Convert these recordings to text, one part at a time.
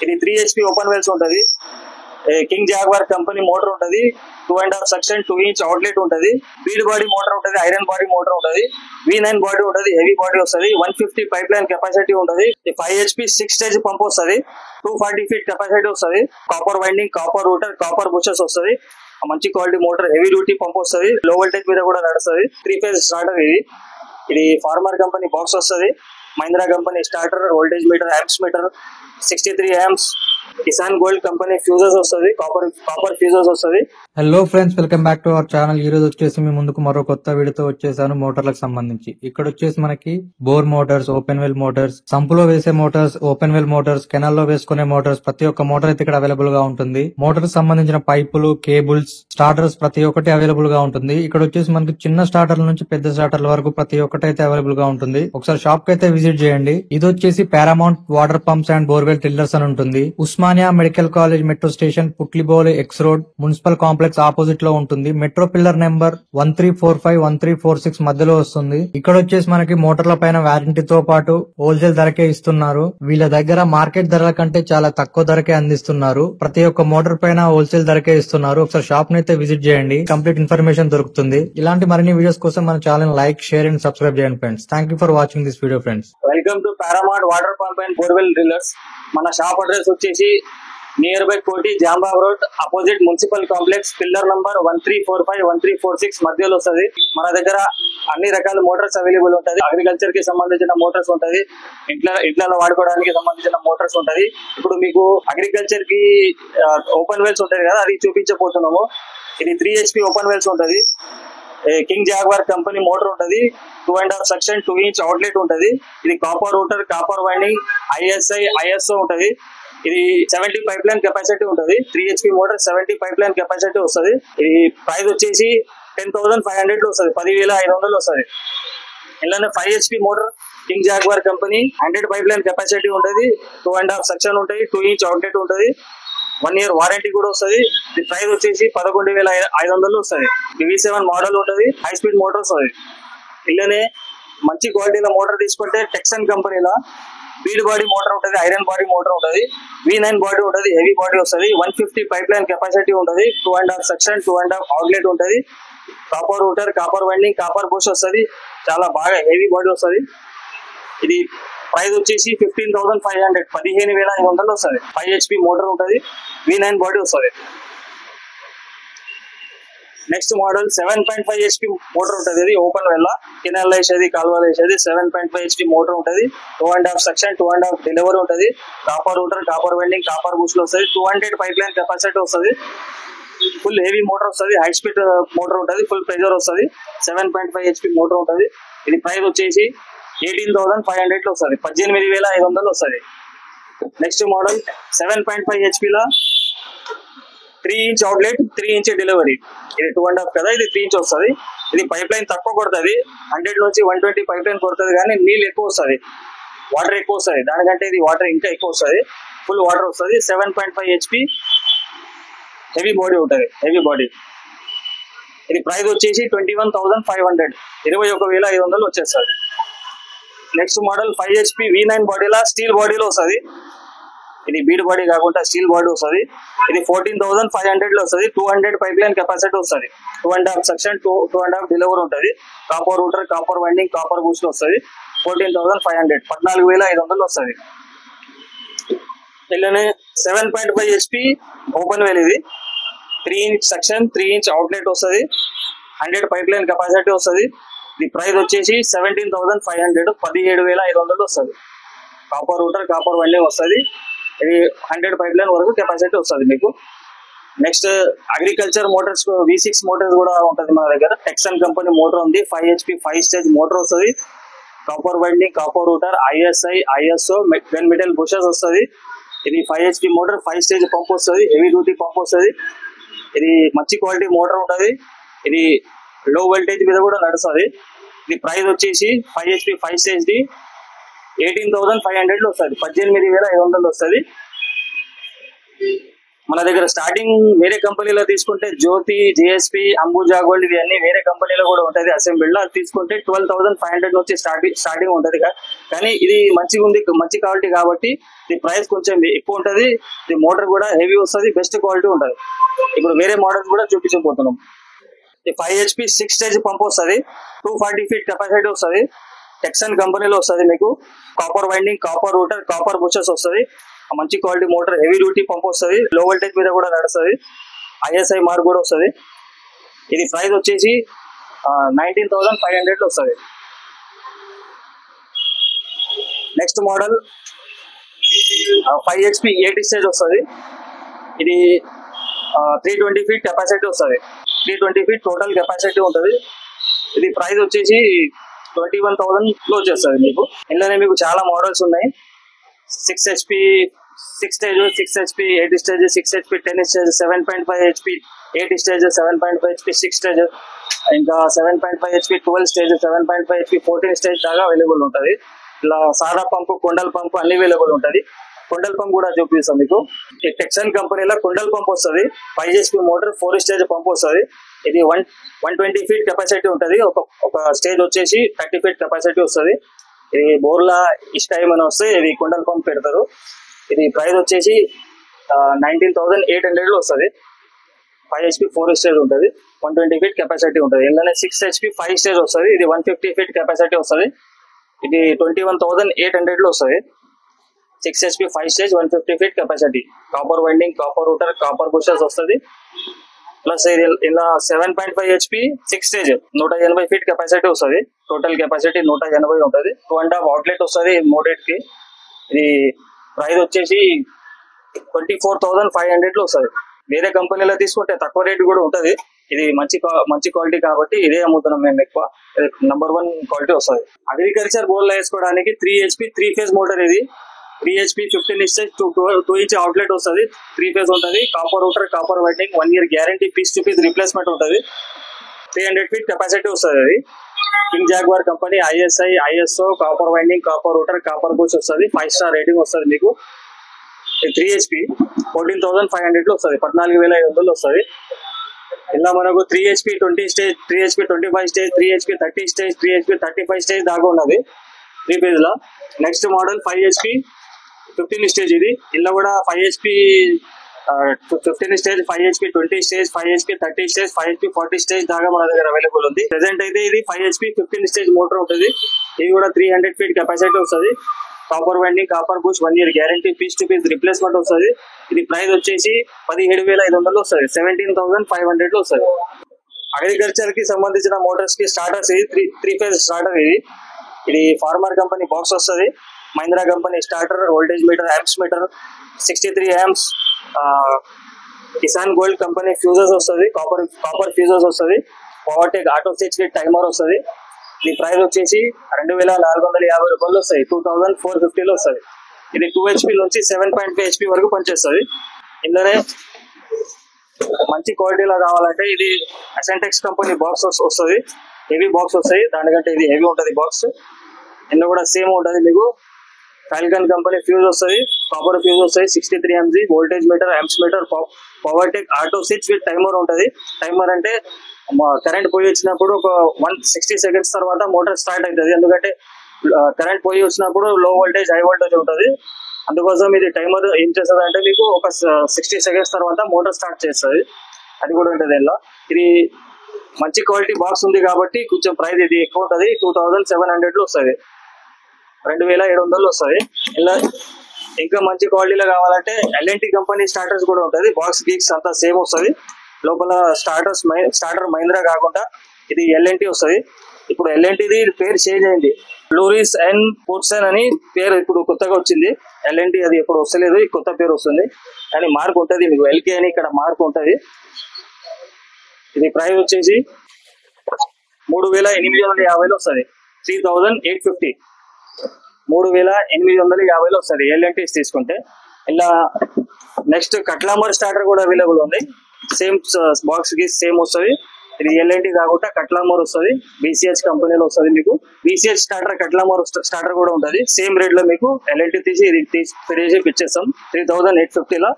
ఇది 3 HP open wells ఉంటది. King jaguar company motor ఉంటది. 2.5 సెక్షన్ 2 ఇంచ్ అవుట్లెట్ ఉంటది. బీడ్ బాడీ మోటార్ ఉంటది. ఐరన్ బాడీ మోటార్ ఉంటది. V9 బాడీ ఉంటది. హెవీ బాడీ వస్తది. 150 పైప్ లైన్ కెపాసిటీ ఉంటది. 5 HP 6 స్టేజ్ పంప్ వస్తది. 240 ఫీట్ కెపాసిటీ వస్తది. Copper winding, copper rotor, copper bushes వస్తది. మంచి quality motor, heavy duty pump వస్తది. లో వోల్టేజ్ మీద కూడా నడుస్తుంది. 3 ఫేజ్ స్టార్టర్ ఇది ఫార్మర్ కంపెనీ బాక్స్ వస్తది. Mahindra company starter, voltage meter, amps meter, 63 amps. Kisan Gold company fuses వస్తది. కాపర్ ఫ్యూజెస్ వస్తది. Hello friends, welcome back to our channel. ఈ రోజు వచ్చేసి మీ ముందుకు మరో కొత్త వీడియోతో వచ్చేసాను మోటార్లకు సంబంధించి. ఇక్కడ వచ్చేసి మనకి bore motors, open well motors, సంపులో వేసే మోటార్స్, ఓపెన్ వెల్ మోటార్స్, కెనాల్లో వేసుకునే మోటార్స్, ప్రతి ఒక్క మోటార్ అయితే ఇక్కడ అవైలబుల్ గా ఉంటుంది. మోటార్ సంబంధించిన పైపులు, కేబుల్స్, స్టార్టర్స్ ప్రతి ఒక్కటి అవైలబుల్ గా ఉంటుంది. ఇక్కడ వచ్చేసి మనకి చిన్న స్టార్టర్ల నుంచి పెద్ద స్టార్టర్ల వరకు ప్రతి ఒక్కటి అయితే అవైలబుల్ గా ఉంటుంది. ఒకసారి షాప్ కి అయితే విజిట్ చేయండి. ఇది వచ్చేసి Paramount water pumps and borewell drillers అని ఉంటుంది. Osmania medical college metro station, Putlibowli X road, municipal complex opposite లో ఉంటుంది. మెట్రో పిల్లర్ నెంబర్ 1345, 1346 మధ్యలో వస్తుంది. ఇక్కడ వచ్చేసి మనకి మోటార్ల పైన వారంటీతో పాటు హోల్సేల్ ధరకే ఇస్తున్నారు. వీళ్ళ దగ్గర మార్కెట్ ధరల కంటే చాలా తక్కువ ధరకే అందిస్తున్నారు. ప్రతి ఒక్క మోటార్ పైన హోల్సేల్ ధరకే ఇస్తున్నారు. ఒకసారి షాప్ ని అయితే విజిట్ చేయండి. కంప్లీట్ ఇన్ఫర్మేషన్ దొరుకుతుంది. ఇలాంటి మరిన్ని వీడియోస్ కోసం మన channel like, share and subscribe చేయండి friends. Thank you for watching this video friends. Welcome to Paramount water pump and borewell drillers. మన షాప్ అడ్రస్ వచ్చేసి near by Koti, Jambagh road, opposite municipal complex, pillar number 1345, 1346 మధ్యలో వస్తుంది. మన దగ్గర అన్ని రకాల Motors available ఉంటది. అగ్రికల్చర్ కి సంబంధించిన మోటార్స్ ఉంటది. ఇంట్లో వాడుకోవడానికి సంబంధించిన మోటార్స్ ఉంటది. ఇప్పుడు మీకు అగ్రికల్చర్ కి ఓపెన్ వెల్స్ ఉంటది కదా, అది చూపించబోతున్నాము. ఇది 3 HP ఓపెన్ వెల్స్ ఉంటది. కింగ్ జాగ్వార్ కంపెనీ మోటార్ ఉంటది. 2.5 సెక్షన్ 2 ఇంచ్ అవుట్లెట్ ఉంటది. ఇది copper rotor, copper winding, ISI, ISO ఉంటది. ఇది 70 పైప్ లైన్ కెపాసిటీ ఉంటది. 3 HP motor 70 pipe line capacity వస్తుంది. ఇది ప్రైస్ వచ్చేసి 10,500 లో వస్తుంది. 10,500 వస్తుంది. ఇలానే 5 HP motor king jaguar company 100 pipe line capacity ఉంటది. 2.5 సెక్షన్ ఉంటది. 2 ఇంచ్ అవుట్లెట్ ఉంటది. 1 year వారంటీ కూడా వస్తుంది. ఇది ప్రైస్ వచ్చేసి 11,500 వస్తుంది. V7 మోడల్ ఉంటది. హై స్పీడ్ మోటార్ వస్తుంది. ఇలానే మంచి క్వాలిటీలో మోటార్ తీసుకుంటే టెక్సన్ కంపెనీలో బీడ్ బాడీ మోటార్ ఉంటది. ఐరన్ బాడీ మోటార్ ఉంటది. V9 బాడీ ఉంటది. హెవీ బాడీ వస్తుంది. 150 పైప్ లైన్ కెపాసిటీ ఉంటది. 2.5 సెక్షన్ 2.5 అవుట్లెట్ ఉంటది. Copper rotor, copper winding, copper bush వస్తుంది. చాలా బాగా హెవీ బాడీ వస్తుంది. ఇది ప్రైస్ వచ్చేసి 15,500, 15,500 వస్తుంది. 5 HP మోటార్ ఉంటది. V9 బాడీ వస్తుంది. నెక్స్ట్ మోడల్ 7.5 HP మోటార్ ఉంటది. ఇది ఓపెన్ వెల్, కెనాల్ వేసేది, కాలువలు వేసేది. 7.5 HP మోటార్ ఉంటది. 2.5 సెక్షన్ 2.5 డెలివరీ ఉంటది. Copper rotor, copper welding, copper Boost వస్తుంది. 200 పైప్ లైన్ కెపాసిటీ వస్తుంది. ఫుల్ హెవీ మోటార్ వస్తుంది. హై స్పీడ్ మోటార్ ఉంటది. ఫుల్ ప్రెజర్ వస్తుంది. 7.5 HP మోటార్ ఉంటది. ఇది ప్రైస్ వచ్చేసి 18,500 లో వస్తుంది. 18,500 వస్తుంది. నెక్స్ట్ మోడల్ 7.5 HP లో 3 ఇంచ్ అవుట్లెట్, 3 ఇంచ్ డెలివరీ. ఇది 2.5 కదా, ఇది 3 ఇంచ్ వస్తుంది. ఇది పైప్ లైన్ తక్కువ కొడుతుంది. 100 నుంచి 120 పైప్ లైన్ కొడుతుంది, కానీ నీళ్ళు ఎక్కువ వస్తుంది, వాటర్ ఎక్కువ వస్తుంది. దానికంటే ఇది వాటర్ ఇంకా ఎక్కువ వస్తుంది. ఫుల్ వాటర్ వస్తుంది. 7.5 HP హెవీ బాడీ ఉంటుంది. Heavy body. ఇది ప్రైస్ వచ్చేసి 21,500, 21,500 వచ్చేస్తుంది. నెక్స్ట్ మోడల్ 5 HP V9 బాడీలో స్టీల్ బాడీలో వస్తుంది. ఇది బీడ్ బాడీ కాకుండా స్టీల్ బాడీ వస్తుంది. ఇది 14,500 లో వస్తుంది. 200 పైప్ లైన్ కెపాసిటీ వస్తుంది. 2.5 సెక్షన్ 2.5 డెలివరీ ఉంటుంది. Copper rotor, copper winding, copper Boost వస్తుంది. 14,500, 14,500 వస్తుంది. ఇలానే 7.5 HP ఓపెన్ వెల్. ఇది 3 ఇంచ్ సెక్షన్, 3 ఇంచ్ అవుట్లెట్ వస్తుంది. 100 పైప్ లైన్ కెపాసిటీ వస్తుంది. ఇది ప్రైస్ వచ్చేసి 17,500, 17,500 వస్తుంది. కాపర్ రూటర్, కాపర్ వైండింగ్ వస్తుంది. ఇది 100 పైప్ లైన్ వరకు కెపాసిటీ వస్తుంది మీకు. Next agriculture Motors, V6 Motors కూడా ఉంటుంది మన దగ్గర. టెక్సన్ కంపెనీ మోటార్ ఉంది. 5 HP 5 స్టేజ్ మోటార్ వస్తుంది. Copper winding, copper rotor, ISI, ISO, gun metal bushes వస్తుంది. ఇది 5 HP మోటార్, 5 స్టేజ్ పంప్ వస్తుంది. హెవీ డ్యూటీ పంప్ వస్తుంది. ఇది మంచి క్వాలిటీ మోటార్ ఉంటుంది. ఇది లో వోల్టేజ్ మీద కూడా నడుస్తుంది. ఇది ప్రైస్ వచ్చేసి 5 HP 5 స్టేజ్ ది 18,500 లో వస్తుంది. 18,500 వస్తుంది. మన దగ్గర స్టార్టింగ్ వేరే కంపెనీలో తీసుకుంటే జ్యోతి, జిఎస్పి, అంబుజా గోల్డ్ ఇవి అన్ని వేరే కంపెనీలో కూడా ఉంటది అసెంబ్లీలో. అది తీసుకుంటే 12,500 నుంచి స్టార్టింగ్ ఉంటది. కానీ ఇది మంచిగా ఉంది, మంచి క్వాలిటీ కాబట్టి ఈ ప్రైస్ కొంచెం ఎక్కువ ఉంటది. ఈ మోటార్ కూడా హెవీ వస్తుంది, బెస్ట్ క్వాలిటీ ఉంటది. ఇప్పుడు వేరే మోడల్స్ కూడా చూపించబోతున్నాం. ఈ 5 HP 6 స్టేజ్ పంప్ వస్తుంది, 240 feet కెపాసిటీ వస్తుంది. టెక్సన్ కంపెనీలో వస్తుంది మీకు. Copper winding, copper rotor, copper bushes వస్తుంది. మంచి quality motor, heavy duty pump వస్తుంది, లో వోల్టేజ్ మీద కూడా నడుస్తుంది. ISI మార్క్ కూడా వస్తుంది. ఇది ప్రైస్ వచ్చేసి 19,500 వస్తుంది. నెక్స్ట్ మోడల్ 5 HP 80 స్టేజ్ వస్తుంది. ఇది 320 feet కెపాసిటీ వస్తుంది. 320 feet టోటల్ కెపాసిటీ ఉంటుంది. ఇది ప్రైస్ వచ్చేసి 21,000 లో వచ్చేస్తుంది మీకు. ఇందులోనే మీకు చాలా మోడల్స్ ఉన్నాయి. 6 HP 6 stage, 6 HP 8 stage, 6 HP 10 stage, 7.5 HP 8 stage, 7.5 HP 6 stage, ఇంకా 7.5 HP 12 స్టేజ్, 7.5 HP 14 స్టేజ్ దాకా అవైలబుల్ ఉంటుంది. ఇలా సాదా పంపు, కొండల్ పంపు అన్ని అవైలబుల్ ఉంటుంది. కొండల్ పంప్ కూడా చూపిస్తాం మీకు. ఈ టెక్సన్ కంపెనీలో కొండల్ పంప్ వస్తుంది. 5 HP మోటార్, 4 స్టేజ్ పంప్ వస్తుంది. ఇది 120 feet కెపాసిటీ ఉంటుంది. ఒక స్టేజ్ వచ్చేసి 30 feet కెపాసిటీ వస్తుంది. ఇది బోర్లా ఇష్టం అని వస్తే ఇది కొండల్ పంప్ పెడతారు. ఇది ప్రైస్ వచ్చేసి 19,800 వస్తుంది. 5 HP 4 స్టేజ్ ఉంటుంది, 120 feet కెపాసిటీ ఉంటుంది. ఇందులోనే 6 HP 5 స్టేజ్ వస్తుంది. ఇది 150 feet కెపాసిటీ వస్తుంది. ఇది 21,800 వస్తుంది. 6 HP 5 stage, 150 feet capacity. Copper winding, copper rotor, copper bushes వస్తుంది. ప్లస్ ఇలా 7.5 HP 6 స్టేజ్ 180 feet కెపాసిటీ వస్తుంది. టోటల్ కెపాసిటీ 180 ఉంటుంది. 2.5 అవుట్లెట్ వస్తుంది మోడెట్ కి. ఇది ప్రైస్ వచ్చేసి 24,500 వస్తుంది. వేరే కంపెనీలో తీసుకుంటే తక్కువ రేట్ కూడా ఉంటుంది. ఇది మంచి క్వాలిటీ కాబట్టి ఇదే అమ్ముతున్నాం మేము ఎక్కువ. నంబర్ 1 క్వాలిటీ వస్తుంది. అగ్రికల్చర్ బోర్లో వేసుకోవడానికి 3 HP 3 phase మోటార్. ఇది 3 HP 15 స్టేజ్ 2 inch అవుట్లెట్ వస్తుంది. 3 phase ఉంటుంది. Copper rotor, copper winding, 1 year guarantee, piece to piece replacement ఉంటుంది. 300 feet కెపాసిటీ వస్తుంది. అది King jaguar company, ISI, ISO, copper winding, copper rotor, copper bush వస్తుంది. 5 star rating వస్తుంది మీకు. 3 HP 14,500 వస్తుంది, 14,500 వస్తుంది. ఇలా మనకు 3 HP 20 stage, 3 HP 25 stage, 3 HP 30 stage, 3 HP 35 stage దాకా ఉన్నది 3 phase లో. Next model 5 HP 15 stage. ఇది ఇలా కూడా 5 HP 15 stage, 5 HP 20 stage, 5 HP 30 stage, 5 HP 40 stage దాకా మన దగ్గర అవైలబుల్ ఉంది. ప్రెసెంట్ అయితే ఇది 5 HP 15 స్టేజ్ మోటార్ ఉంటుంది. ఇది కూడా 300 feet కెపాసిటీ వస్తుంది. Copper winding, copper bush, 1 year guarantee, piece to piece replacement వస్తుంది. ఇది ప్రైస్ వచ్చేసి 17,500 వస్తుంది. 17,500 వస్తుంది. అగ్రికల్చర్ కి సంబంధించిన మోటార్స్ కి స్టార్టర్స్ ఇది 3 phase స్టార్టర్. ఇది ఫార్మర్ కంపెనీ బాక్స్ వస్తుంది. Mahindra company starter, voltage meter, amps meter, 63 amps. Kisan Gold company fuses వస్తుంది. కాపర్ ఫ్యూజెస్ వస్తుంది. పవర్టెక్ ఆటో స్విచ్ టైమర్ వస్తుంది. ఈ ప్రైస్ వచ్చేసి 2,450 రూపాయలు వస్తాయి. 2,450 వస్తుంది. ఇది 2 HP నుంచి 7.5 HP వరకు పనిచేస్తుంది. ఇందులోనే మంచి క్వాలిటీలో కావాలంటే ఇది అసెంటెక్స్ కంపెనీ బాక్స్ వస్తుంది. హెవీ బాక్స్ వస్తాయి. దానికంటే ఇది హెవీ ఉంటుంది బాక్స్. ఇందులో కూడా సేమ్ ఉంటుంది మీకు. ఫాల్కన్ కంపెనీ ఫ్యూజ్ వస్తుంది, కాపర్ ఫ్యూజ్ వస్తాయి. 63 amps voltage meter, amps meter, Powertech auto switch with timer ఉంటుంది. టైమర్ అంటే కరెంట్ పోయి వచ్చినప్పుడు ఒక 160 seconds తర్వాత మోటార్ స్టార్ట్ అవుతుంది. ఎందుకంటే కరెంట్ పోయి వచ్చినప్పుడు లో వోల్టేజ్, హై వోల్టేజ్ ఉంటుంది. అందుకోసం ఇది టైమర్ ఏం చేస్తుంది అంటే మీకు ఒక 60 seconds తర్వాత మోటార్ స్టార్ట్ చేస్తుంది. అది కూడా ఉంటుంది ఇలా. ఇది మంచి క్వాలిటీ బాక్స్ ఉంది కాబట్టి కొంచెం ప్రైస్ ఇది ఎక్కువ ఉంటుంది. 2,700 వస్తుంది. 2,700 వస్తుంది. ఇలా ఇంకా మంచి క్వాలిటీలో కావాలంటే LNT కంపెనీ స్టార్టర్స్ కూడా ఉంటుంది. బాక్స్ గీక్స్ అంతా సేమ్ వస్తుంది. లోపల స్టార్టర్ మహీంద్రా కాకుండా ఇది LNT వస్తుంది. ఇప్పుడు LNTది పేరు చేంజ్ అయింది. లూరిస్ అండ్ పోర్ట్సన్ అని పేరు ఇప్పుడు కొత్తగా వచ్చింది. LNT అది ఎప్పుడు వస్తలేదు, ఈ కొత్త పేరు వస్తుంది. కానీ మార్క్ ఉంటుంది మీకు, LK అని ఇక్కడ మార్క్ ఉంటుంది. ఇది ప్రైస్ వచ్చేసి 3,850 వస్తుంది. 3,850, 3,850 వస్తుంది LNTs తీసుకుంటే. ఇలా నెక్స్ట్ కట్లామర్ స్టార్టర్ కూడా అవైలబుల్ ఉంది. సేమ్ బాక్స్ కి సేమ్ వస్తుంది. ఇది LNT కాకుండా కట్లామర్ వస్తుంది. BCH కంపెనీలో వస్తుంది మీకు. BCH స్టార్టర్, కట్లామర్ స్టార్టర్ కూడా ఉంటుంది. సేమ్ రేట్ లో మీకు LNT తీసి ఇది తీసి ఇచ్చేస్తాం 3,850 లో.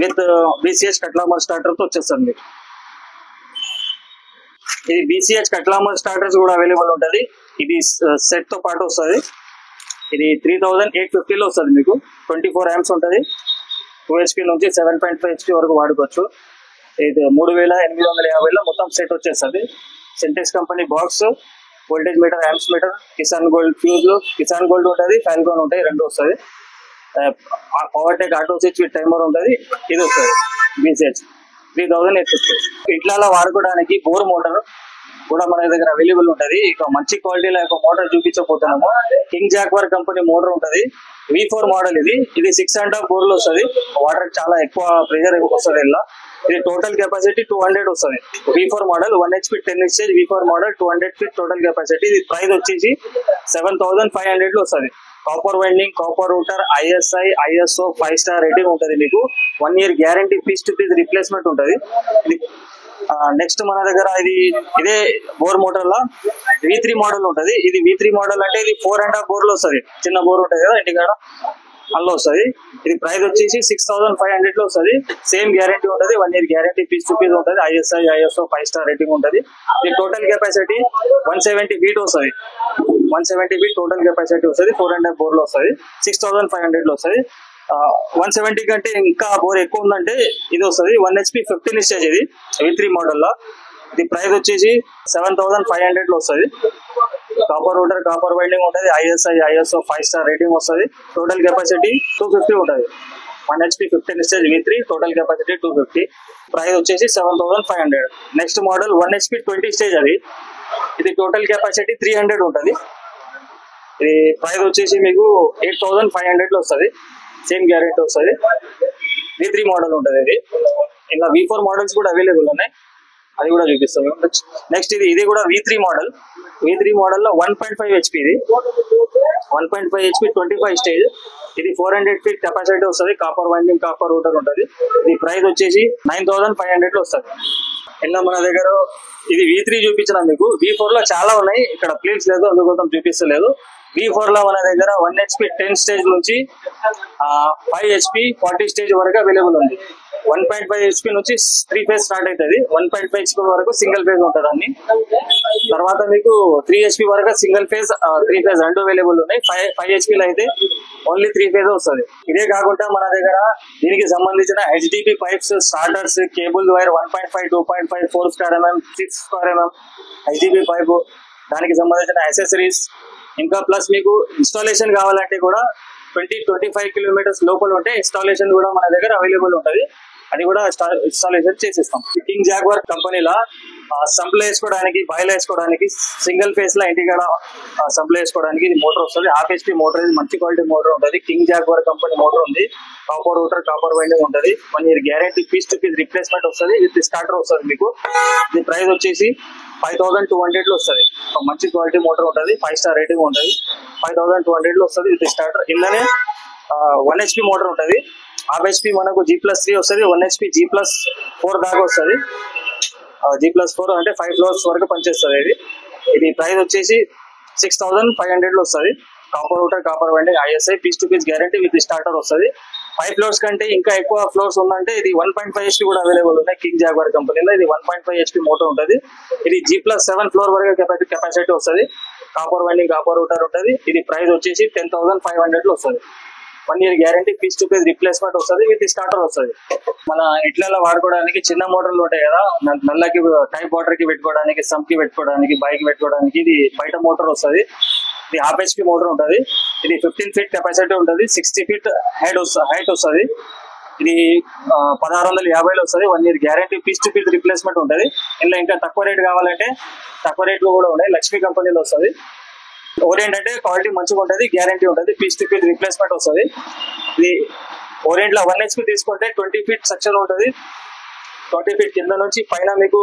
విత్ BCH కట్లామర్ స్టార్టర్ తో వచ్చేస్తుంది మీకు. ఇది BCH కట్లామర్ స్టార్టర్స్ కూడా అవైలబుల్ ఉంటది. ఇది సెట్ తో పాటు వస్తుంది. ఇది 3850 లో వస్తుంది మీకు. 24 amps ఉంటది. 2 HP నుంచి 7.5 HP వరకు వాడుకోవచ్చు. ఇది 3850 లో మొత్తం సెట్ వచ్చేస్తుంది. Sentex company box, voltage meter, amps meter, Kisan gold fuse, Kisan gold ఉంటది, ఫాల్కాన్ ఉంటాయి, రెండు వస్తుంది. Power tech auto switch with timer ఉంటది. ఇది వస్తుంది BCH 3850. ఇట్లా వాడుకోవడానికి బోర్ మోటార్ కూడా మన దగ్గర అవైలబుల్ ఉంటది. ఇక మంచి క్వాలిటీలో ఒక మోటార్ చూపించబోతున్నాము. కింగ్ జాగ్వార్ కంపెనీ మోటార్ ఉంటది. V4 model. ఇది 6.5 బోర్లు వస్తుంది. వాటర్ చాలా ఎక్కువ ప్రెషర్ వస్తుంది. ఇలా ఇది టోటల్ కెపాసిటీ 200 వస్తుంది. V4 model 1 HP 10 stage V4 model 200 feet total capacity. ఇది ప్రైస్ వచ్చేసి 7500 లో వస్తుంది. Copper winding, copper rotor, ISI, ISO 5 star rating ఉంటది మీకు. 1 year guarantee, piece to piece replacement ఉంటది. ఇది నెక్స్ట్ మన దగ్గర ఇదే బోర్ మోటార్ లో V3 మోడల్ ఉంటది. ఇది V3 మోడల్ అంటే ఇది 4.5 బోర్లు వస్తుంది. చిన్న బోర్ ఉంటది కదా ఇంటికాడ, అందులో వస్తుంది. ఇది ప్రైస్ వచ్చేసి 6500 లో వస్తుంది. సేమ్ గ్యారంటీ ఉంటది. 1 year guarantee, piece to piece ఉంటది. ISI, ISO 5 స్టార్ రేటింగ్ ఉంటది. ఇది టోటల్ కెపాసిటీ 170 ఫీట్ వస్తుంది. 170 ఫీట్ టోటల్ కెపాసిటీ వస్తుంది. 4.5 బోర్ లో వస్తుంది. 6500 లో వస్తుంది. 170 కంటే ఇంకా బోర్ ఎక్కువ ఉందంటే ఇది వస్తుంది. 1 HP 15 స్టేజ్. ఇది V3 మోడల్ లో. ఇది ప్రైస్ వచ్చేసి 7500 లో వస్తుంది. కాపర్ రూటర్, కాపర్ వైండింగ్ ఉంటుంది. ISI, ISO 5 స్టార్ రేటింగ్ వస్తుంది. టోటల్ కెపాసిటీ 250 ఉంటుంది. 1 HP 15 stage V3, total capacity 250. Price వచ్చేసి 7500. Next model 1 HP 20 stage. ఇది టోటల్ కెపాసిటీ 300 ఉంటుంది. ఇది ప్రైస్ వచ్చేసి మీకు 8500 లో వస్తుంది. సేమ్ గ్యారెంటీ వస్తుంది. V3 మోడల్ ఉంటుంది. ఇది ఇంకా V4 మోడల్స్ కూడా అవైలబుల్ ఉన్నాయి. అది కూడా చూపిస్తాం. నెక్స్ట్ ఇది కూడా V3 మోడల్. V3 మోడల్ లో 1.5 HP. ఇది 1.5 HP 25 స్టేజ్. ఇది 400 ఫీట్ కెపాసిటీ వస్తుంది. కాపర్ వైండింగ్, కాపర్ రూటర్ ఉంటుంది. ఇది ప్రైస్ వచ్చేసి 9500 లో వస్తుంది. ఇలా మన దగ్గర ఇది V3 చూపించిన మీకు. V4 లో చాలా ఉన్నాయి. ఇక్కడ ప్లేట్స్ లేదు, అందుకోసం చూపిస్తలేదు. V4 లో మన దగ్గర 1 HP 10 స్టేజ్ నుంచి 5 HP 40 స్టేజ్ వరకు అవైలబుల్ ఉంది. 1.5 HP నుంచి 3 ఫేజ్ స్టార్ట్ అవుతుంది. 1.5 HP వరకు సింగిల్ ఫేజ్ ఉంటుంది అన్ని. తర్వాత మీకు 3 HP వరకు సింగిల్ ఫేజ్, 3 ఫేజ్ రెండు అవైలబుల్ ఉన్నాయి. 5 HP లో అయితే ఓన్లీ 3 ఫేజ్ వస్తుంది. ఇదే కాకుండా మన దగ్గర దీనికి సంబంధించిన HDP pipes, starters, cable wire 1.5, 2.5, 4 square mm, 6 square mm HDP pipe, దానికి సంబంధించిన యాక్సెసరీస్, ఇంకా ప్లస్ మీకు ఇన్స్టాలేషన్ కావాలంటే కూడా 20-25 కిలోమీటర్స్ లోపల ఉంటే ఇన్స్టాలేషన్ కూడా మన దగ్గర అవైలబుల్ ఉంటుంది. అది కూడా ఇన్స్టాలేషన్ చేసిస్తాం. కింగ్ జాగ్వార్ కంపెనీలో సంప్లై వేసుకోవడానికి, బాయిల్ వేసుకోవడానికి, సింగిల్ ఫేస్ లో ఇంటికాడ సంప్లై వేసుకోవడానికి ఇది మోటార్ వస్తుంది. Half HP motor. ఇది మంచి క్వాలిటీ మోటార్ ఉంటుంది. కింగ్ జాగ్వార్ కంపెనీ మోటార్ ఉంది. కాపర్ రూటర్, కాపర్ వైండింగ్ ఉంటుంది. 1 year guarantee, piece to piece replacement వస్తుంది. విత్ స్టార్టర్ వస్తుంది మీకు. ఇది ప్రైస్ వచ్చేసి 5200 లో వస్తుంది. మంచి క్వాలిటీ మోటార్ ఉంటుంది. 5 స్టార్ రేటింగ్ ఉంటుంది. 5200 లో వస్తుంది విత్ స్టార్టర్. ఇందులోనే 1 HP మోటార్ ఉంటుంది. హాఫ్ HP మనకు G+3 వస్తుంది. 1 HP G+4 దాకా వస్తుంది. G+4 అంటే 5 ఫ్లోర్స్ వరకు పనిచేస్తుంది. ఇది ప్రైస్ వచ్చేసి 6500 లో వస్తుంది. Copper rotor, copper winding, ISI, piece to piece guarantee with starter వస్తుంది. 5 ఫ్లోర్స్ కంటే ఇంకా ఎక్కువ ఫ్లోర్స్ ఉందంటే ఇది 1.5 HP కూడా అవైలబుల్ ఉన్నాయి కింగ్ జాగ్వార్ కంపెనీలో. ఇది 1.5 HP మోటార్ ఉంటుంది. ఇది G+7 ఫ్లోర్ వరకు కెపాసిటీ వస్తుంది. కాపర్ వైండింగ్, కాపర్ రూటర్ ఉంటుంది. ఇది ప్రైస్ వచ్చేసి 10500 లో వస్తుంది. 1 year guarantee, piece to piece replacement వస్తుంది. విత్ స్టార్టర్ వస్తుంది. మన ఇట్లలో వాడుకోవడానికి చిన్న మోటార్లు ఉంటాయి కదా, నల్లకి, టైప్ వాటర్ కి పెట్టుకోవడానికి, సమ్ కి పెట్టుకోవడానికి, బైక్ పెట్టుకోవడానికి ఇది బయట మోటార్ వస్తుంది. ఇది హాఫ్ HP మోటార్ ఉంటుంది. ఇది 15 ఫీట్ కెపాసిటీ ఉంటుంది. 60 ఫీట్ హైట్ వస్తుంది. ఇది 1650 లో వస్తుంది. 1 year guarantee, piece to piece replacement ఉంటుంది. ఇందులో ఇంకా తక్కువ రేట్ కావాలంటే తక్కువ రేట్ లో కూడా ఉన్నాయి. లక్ష్మీ కంపెనీలో వస్తుంది. ఓరియంట్ అంటే క్వాలిటీ మంచిగా ఉంటుంది, గ్యారంటీ ఉంటుంది, పీస్ టు పీస్ రిప్లేస్మెంట్ వస్తుంది. ఇది ఓరియంట్ లో 1 HP తీసుకుంటే 20 ఫీట్ సెక్షన్ ఉంటుంది. 20 ఫీట్ కింద నుంచి పైన మీకు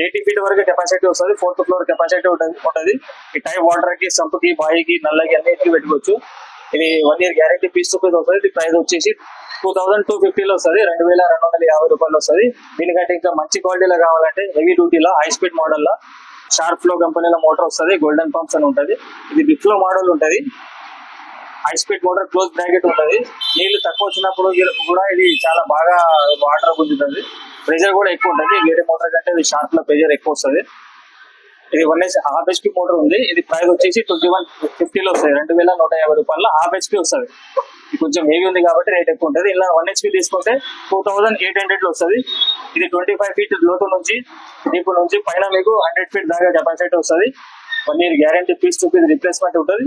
80 ఫీట్ వరకు కెపాసిటీ వస్తుంది. 4th ఫ్లోర్ కెపాసిటీ ఉంటుంది. ఈ టైప్ వాటర్ కి, సంప్ కి, బాయికి, నల్లకి అన్నిటికీ పెట్టుకోవచ్చు. ఇది 1 year guarantee, piece to piece వస్తుంది. ఇది ప్రైస్ వచ్చేసి 2250 లో వస్తుంది. 2250 రూపాయలు వస్తుంది. దీనికంటే ఇంకా మంచి క్వాలిటీలో కావాలంటే హెవీ డ్యూటీలో, హై స్పీడ్ మోడల్ లో షార్ప్ ఫ్లో కంపెనీలో మోటార్ వస్తుంది. గోల్డెన్ పంప్స్ అని ఉంటుంది. ఇది బిగ్ ఫ్లో మోడల్ ఉంటుంది. High speed motor close bracket ఉంటుంది. నీళ్లు తక్కువ వచ్చినప్పుడు కూడా ఇది చాలా బాగా వాటర్ గుంజుతుంది. ప్రెజర్ కూడా ఎక్కువ ఉంటుంది. వేరే మోటార్ కంటే ఇది షార్ట్ లో ప్రెజర్ ఎక్కువ వస్తుంది. ఇది 1 హాఫ్ HP మోటార్ ఉంది. ఇది ప్రైస్ వచ్చేసి 2150 లో వస్తుంది. 2150 రూపాయల హాఫ్ HP వస్తుంది. ఇది కొంచెం హెవీ ఉంది కాబట్టి రేట్ ఎక్కువ ఉంటుంది. ఇలా 1 HP తీసుకుంటే 2800 లో వస్తుంది. ఇది 25 ఫీట్ లోతు నుంచి డీప్ నుంచి పైన మీకు 100 ఫీట్ దాకా కెపాసిటీ వస్తుంది. 1 year guarantee, piece to piece replacement ఉంటుంది.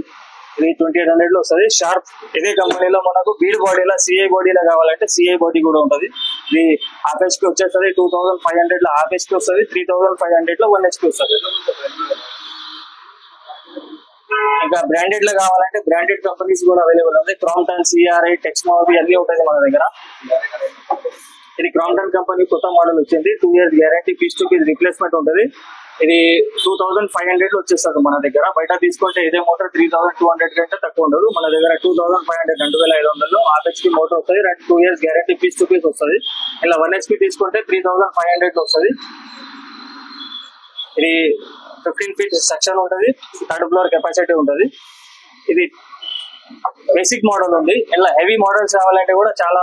ఇది 2800 లో వస్తుంది. షార్ప్ ఇదే కంపెనీలో మనకు బీడ్ బాడీలో CI బాడీలో కావాలంటే CI బాడీ కూడా ఉంటుంది. ఇది హాఫ్ HP వచ్చేస్తుంది 2500 లో హాఫ్ HP వస్తుంది. 3500 లో 1 HP వస్తుంది. ఇంకా బ్రాండెడ్ లో కావాలంటే బ్రాండెడ్ కంపెనీస్ కూడా అవైలబుల్ ఉంది. క్రాంప్టన్, CRI, టెక్స్మోబీ అన్ని ఉంటుంది మన దగ్గర. ఇది క్రాంప్టన్ కంపెనీ కొత్త మోడల్ వచ్చింది. 2 years guarantee, piece to piece replacement ఉంటుంది. ఇది 2500 లో వచ్చేస్తుంది మన దగ్గర. బయట తీసుకుంటే ఇదే మోటార్ 3200 కంటే తక్కువ ఉండదు. మన దగ్గర 2500 2500 హాఫ్ HP మోటార్ వస్తుంది. 2 years guarantee, piece to piece వస్తుంది. ఇలా 1 HP తీసుకుంటే 3500 లో వస్తుంది. ఇది 15 ఫీట్ సెక్షన్ ఉంటుంది. 3rd ఫ్లోర్ కెపాసిటీ ఉంటుంది. ఇది బేసిక్ మోడల్ ఉంది. ఇలా హెవీ మోడల్స్ కావాలంటే కూడా చాలా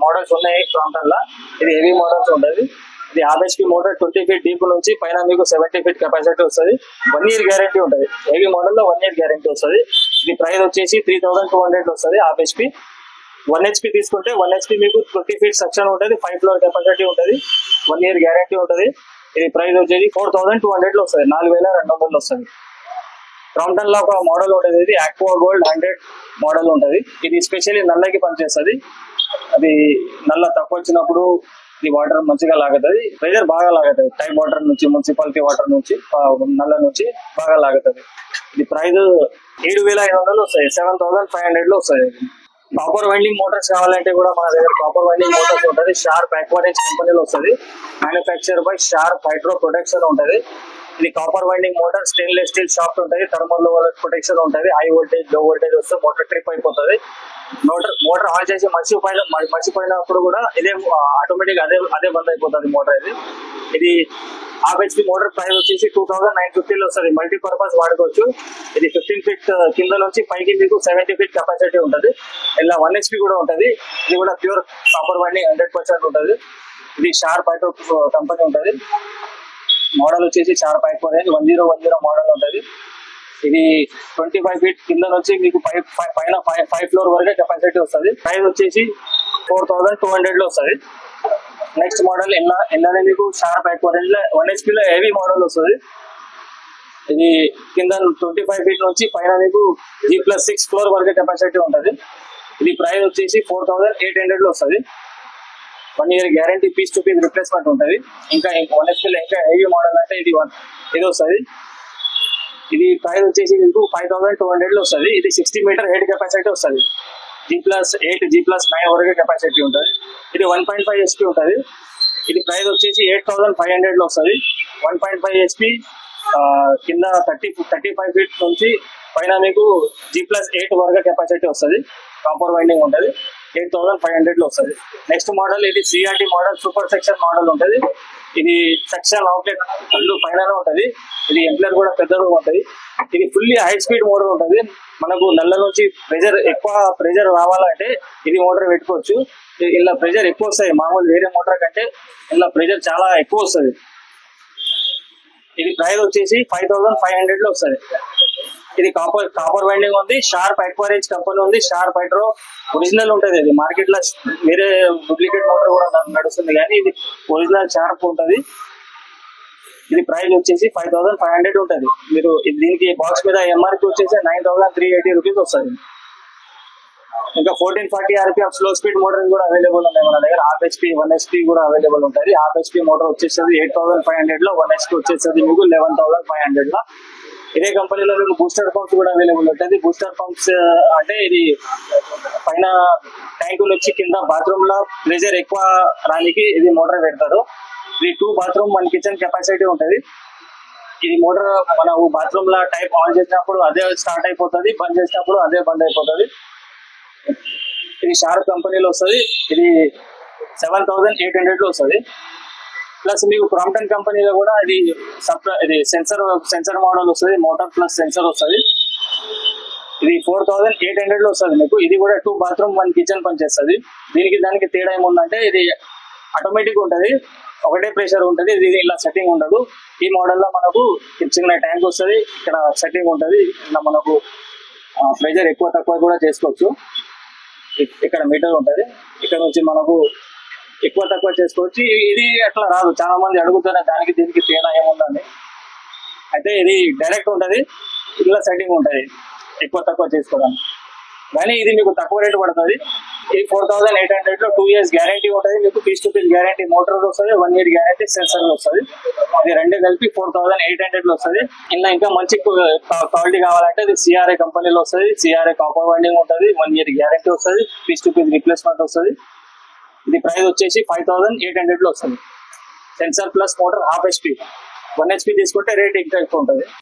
మోడల్స్ ఉన్నాయి క్రాంప్టన్ లో. ఇది హెవీ మోడల్స్ ఉంటుంది. ఇది half HP motor 20 feet deep నుంచి పైన మీకు 70 ఫీట్ కెపాసిటీ వస్తుంది. 1 year గ్యారంటీ ఉంటుంది. హెవీ మోడల్ లో 1 year గ్యారంటీ వస్తుంది. ఇది ప్రైస్ వచ్చేసి 3200 వస్తుంది హాఫ్ HP. 1 HP తీసుకుంటే 1 HP మీకు 20 ఫీట్ సెక్షన్ ఉంటుంది. 5 ఫ్లోర్ కెపాసిటీ ఉంటుంది. 1 year గ్యారంటీ ఉంటుంది. ఇది ప్రైస్ వచ్చేసి 4200 లో వస్తుంది. 4200 లో వస్తుంది. క్రాంప్టన్ లో ఒక మోడల్ ఉంటుంది. ఇది ఆక్వా గోల్డ్ 100 మోడల్ ఉంటుంది. ఇది స్పెషల్లీ నల్లకి పనిచేస్తుంది. అది నల్ల తక్కువ వచ్చినప్పుడు ఈ వాటర్ మంచిగా లాగుతుంది. ప్రెజర్ బాగా లాగుతుంది. టైప్ వాటర్ నుంచి, మున్సిపాలిటీ వాటర్ నుంచి, నల్ల నుంచి బాగా లాగుతుంది. ఇది ప్రైస్ 7500 వస్తాయి. 7500 లో వస్తాయి. కాపర్ వైండింగ్ మోటార్స్ కావాలంటే కూడా మన దగ్గర కాపర్ వైండింగ్ మోటార్స్ ఉంటుంది. షార్ప్ అక్వారియం కంపెనీలో వస్తుంది. Manufacture by sharp hydro protection ఉంటుంది. ఇది copper winding motor stainless steel shaft ఉంటుంది. థర్మల్ ప్రొటెక్షన్ ఉంటుంది. హై వోల్టేజ్, లో వోల్టేజ్ వస్తే మోటార్ ట్రిప్ అయిపోతుంది. మోటార్ ఆన్ చేసి మర్చిపోయినప్పుడు కూడా ఇదే ఆటోమేటిక్ అదే బంద్ అయిపోతుంది మోటార్. ఇది హాఫ్ HP మోటార్ ప్రైస్ వచ్చేసి 2950 లో వస్తుంది. మల్టీపర్పస్ వాడుకోవచ్చు. ఇది 15 ఫీట్ కింద నుంచి పైకి మీకు 70 ఫీట్ కెపాసిటీ ఉంటుంది. ఇలా 1 HP కూడా ఉంటుంది. ఇది కూడా ప్యూర్ కాపర్ వైండింగ్ 100% ఉంటుంది. ఇది షార్ప్ హైడ్రో కంపెనీ ఉంటుంది. మోడల్ వచ్చేసి షార్ప్ అక్వారియం 1010 మోడల్ ఉంటుంది. ఇది 25 ఫీట్ కింద నుంచి మీకు పైన 5 ఫ్లోర్ వరకు కెపాసిటీ వస్తుంది. ప్రైస్ వచ్చేసి 4200 లో వస్తుంది. నెక్స్ట్ మోడల్ ఎన్ననే మీకు షార్ప్ అక్వారియం 1 HP లో హెవీ మోడల్ వస్తుంది. ఇది కింద 25 ఫీట్ నుంచి పైన మీకు G+6 ఫ్లోర్ వరకు కెపాసిటీ ఉంటుంది. ఇది ప్రైస్ వచ్చేసి 4800 లో వస్తుంది. 1 year guarantee, piece to piece replacement ఉంటుంది. ఇంకా 1 HP లో ఇంకా హెవీ మోడల్ అంటే ఇది వస్తుంది. ఇది ప్రైస్ వచ్చేసి మీకు 5200 లో వస్తుంది. ఇది 60 మీటర్ హెడ్ కెపాసిటీ వస్తుంది. G+8, G+9 వరకు కెపాసిటీ ఉంటుంది. ఇది 1.5 HP ఉంటుంది. ఇది ప్రైస్ వచ్చేసి 8500 లో వస్తుంది. 1.5 HP కింద 35 ఫీట్ నుంచి పైన మీకు G+8 వరకు కెపాసిటీ వస్తుంది. కాపర్ వైండింగ్ ఉంటుంది. 8500 లో వస్తుంది. నెక్స్ట్ మోడల్ ఇది CRT model super section model ఉంటుంది. ఇది సెక్షన్ అవుట్లెట్ అల్లు పైన ఉంటుంది. ఇది ఎంప్లర్ కూడా పెద్దగా ఉంటుంది. ఇది ఫుల్లీ హై స్పీడ్ మోటార్ ఉంటుంది. మనకు నల్ల నుంచి ఎక్కువ ప్రెజర్ రావాలంటే ఇది మోటార్ పెట్టుకోవచ్చు. ఇలా ప్రెజర్ ఎక్కువ వస్తాయి. మామూలు వేరే మోటార్ కంటే ఇలా ప్రెజర్ చాలా ఎక్కువ వస్తుంది. ఇది ప్రైస్ వచ్చేసి 5500 లో వస్తుంది. ఇది కాపర్ వైండింగ్ ఉంది. షార్ప్ అక్వారియం కంపెనీ ఉంది. షార్ప్ హైడ్రో ఒరిజినల్ ఉంటుంది. ఇది మార్కెట్ లో వేరే డూప్లికేట్ మోటార్ కూడా నడుస్తుంది కానీ ఇది ఒరిజినల్ షార్ప్ ఉంటుంది. ఇది ప్రైస్ వచ్చేసి 5500 ఉంటుంది. మీరు దీనికి బాక్స్ మీద MRP వచ్చేసి 9380 రూపీస్ వస్తుంది. ఇంకా 1440 RPM స్లో స్పీడ్ మోటార్ కూడా అవైలబుల్ ఉన్నాయి మన దగ్గర. హాఫ్ HP 1 HP కూడా అవైలబుల్ ఉంటుంది. హాఫ్ HP మోటార్ వచ్చేస్తుంది 8500 లో, 1 HP వచ్చేస్తుంది మీకు 11500 లో. ఇదే కంపెనీలో మీకు బూస్టర్ పంప్స్ కూడా అవైలబుల్ ఉంటుంది. బూస్టర్ పంప్స్ అంటే ఇది పైన ట్యాంకు నుంచి కింద బాత్రూమ్ లో ప్రెజర్ ఎక్కువ రానికి ఇది మోటార్ పెడతారు. ఇది 2 బాత్రూమ్ 1 కిచెన్ కెపాసిటీ ఉంటుంది. ఇది మోటార్ మన బాత్రూమ్ లో టైప్ ఆన్ చేసినప్పుడు అదే స్టార్ట్ అయిపోతుంది, బంద్ చేసినప్పుడు అదే బంద్ అయిపోతుంది. ఇది షార్ప్ కంపెనీలో వస్తుంది. ఇది 7800 లో వస్తుంది. ప్లస్ మీకు క్రాంప్టన్ కంపెనీలో కూడా ఇది సెన్సర్ మోడల్ వస్తుంది. మోటార్ ప్లస్ సెన్సర్ వస్తుంది. ఇది 4800 లో వస్తుంది మీకు. ఇది కూడా 2 బాత్రూమ్ 1 కిచెన్ పనిచేస్తుంది. దానికి తేడా ఏముందంటే ఇది ఆటోమేటిక్ ఉంటది, ఒకటే ప్రెషర్ ఉంటది. ఇది ఇలా సెట్టింగ్ ఉండదు. ఈ మోడల్ లో మనకు చిన్న ట్యాంక్ వస్తుంది, ఇక్కడ సెట్టింగ్ ఉంటది. ఇలా మనకు ప్రెషర్ ఎక్కువ తక్కువ కూడా చేసుకోవచ్చు. ఇక్కడ మీటర్ ఉంటది, ఇక్కడ నుంచి మనకు ఎక్కువ తక్కువ చేసుకోవచ్చు. ఇది అట్లా రాదు, చాలా మంది అడుగుతున్నారు దానికి దీనికి తేడా ఏముందని. అయితే ఇది డైరెక్ట్ ఉంటది, ఇలా సెట్టింగ్ ఉంటది ఎక్కువ తక్కువ చేసుకోవడానికి. కానీ ఇది మీకు తక్కువ రేటు పడుతుంది. ఈ 4800 లో 2 years గ్యారంటీ ఉంటుంది మీకు. Piece to piece guarantee motor వస్తుంది, 1 year గ్యారంటీ సెన్సర్ వస్తుంది. ఇది రెండు కలిపి 4800 లో వస్తుంది. ఇలా ఇంకా మంచి క్వాలిటీ కావాలంటే ఇది సిఆర్ఐ కంపెనీలో వస్తుంది. సిఆర్ఐ కాపర్ వైండింగ్ ఉంటుంది, 1 year గ్యారంటీ వస్తుంది, పీస్ టు పీస్ రిప్లేస్మెంట్ వస్తుంది. ఇది ప్రైస్ వచ్చేసి 5800 లో వస్తుంది. Sensor plus motor 1/2 HP. 1 HP తీసుకుంటే రేట్ ఇంకా ఎక్కువ ఉంటుంది.